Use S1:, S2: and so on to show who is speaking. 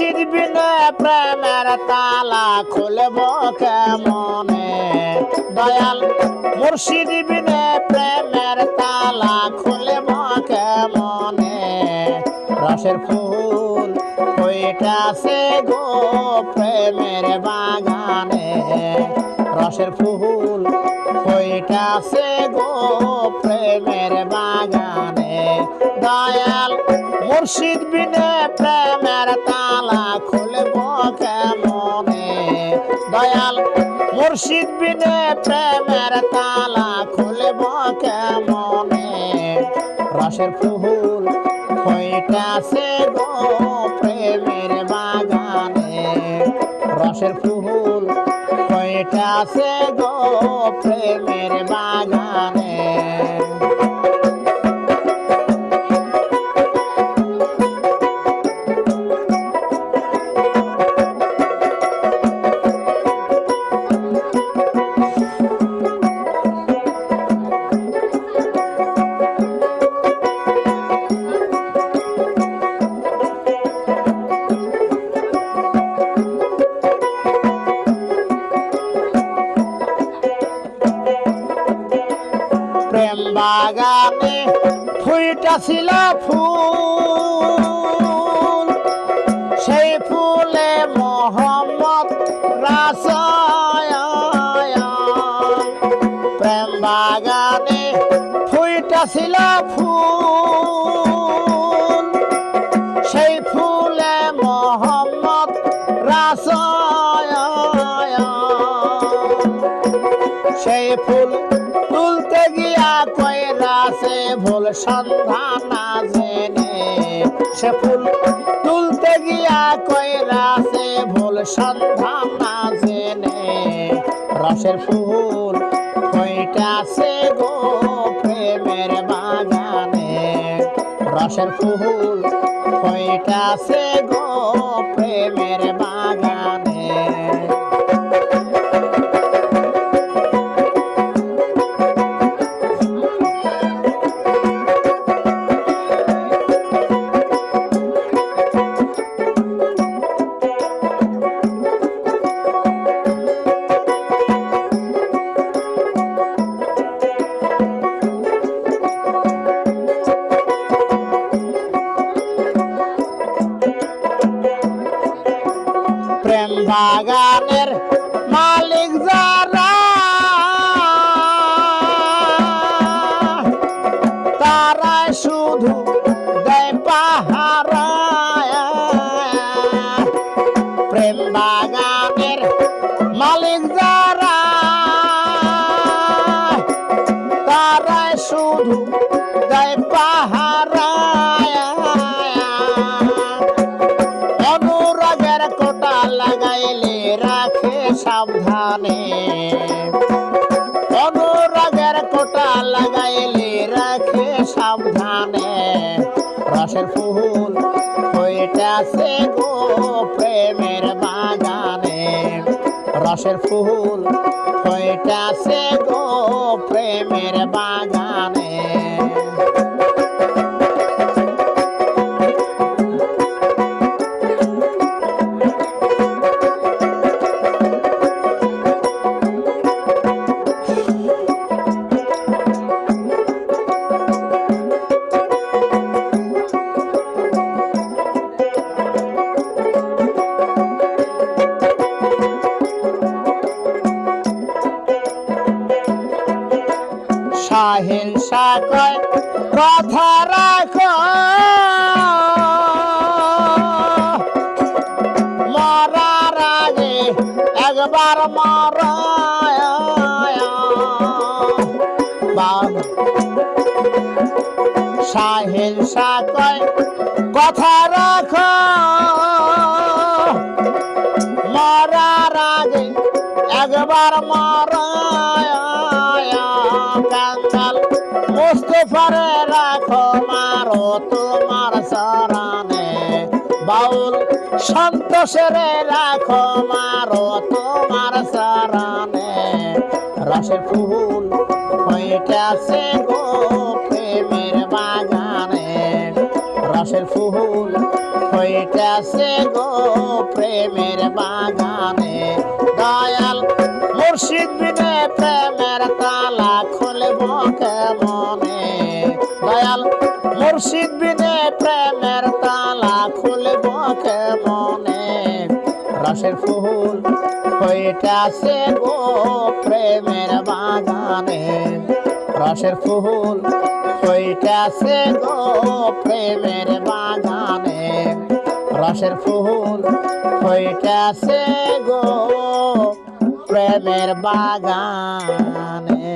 S1: মুর্শিদ বিনে প্রেমের তালা খুলব কেমনে দয়াল মুর্শিদ বিনে প্রেমের তালা খুলব কেমনে রসের ফুল ফুইটাছে গো প্রেমের বাগানে রসের ফুল ফুইটাছে গো প্রেমের বাগানে দয়াল মুর্শিদ বিনে প্রেমের তালা খুলব কেমনে দয়াল মুর্শিদ বিনে প্রেমের তালা খুলব কেমনে রসের ফুল ফুইটাছে গো প্রেমের বাগানে রসের ফুল ফুইটাছে গো প্রেমের বাগানে প্রেম বাগানে ফুইটাছিল ফুল সেই ফুলে মোহাম্মদ রাসায়ন প্রেম বাগানে ফুইটাছিল ফুল সেই ফুলে মোহাম্মদ রাসায়ন সেই ফুল তুলতে গিয়া কইরাছে ভুল সন্ধান না জেনে সে ফুল তুলতে গিয়া কইরাছে ভুল সন্ধান না জেনে রসের ফুল ফুইটাছে গো প্রেমের বাগানে রসের ফুল ফুইটাছে গো প্রেমের বাগানে প্রেম বাগানের মালিক যারা তারাই শুধু দেয় পাহারা প্রেম বাগানের মালিক যারা তারাই শুধু দেয় পাহারা অনুরাগের কোটা লাগাইলে রাখে সাবধানে অনুরাগের কোটা লাগাইলে রাখে সাবধানে রসের ফুল ফুইটাছে গো প্রেমের বাগানে রসের ফুল ফুইটাছে গো প্রেমের বাগানে সাহিংসা কয় কথা রাখো মরার আগে একবার মরা সাহিংসা কয় কথা রাখো মরার আগে একবার মরা কাঙ্গাল মুস্তফারে রাখো মারো তোমার চরণে বাউল সন্তোষেরে রাখো মারো তোমার চরণে রসের ফুল ফুইটাছে গো প্রেমের বাগানে রসের ফুল হইতাছে গো প্রেমের বাগানে দয়াল মুর্শিদ বিনে প্রেমের তালা খুলব কেমনে দয়াল মুর্শিদ বিনে প্রেমের তালা খুলব কেমনে রসের ফুল হইতাছে গো প্রেমের বাগানে রসের ফুল হইতাছে গো প্রেমের বাগানে রসের ফুল হইতাছে গো প্রেমের বাগানে।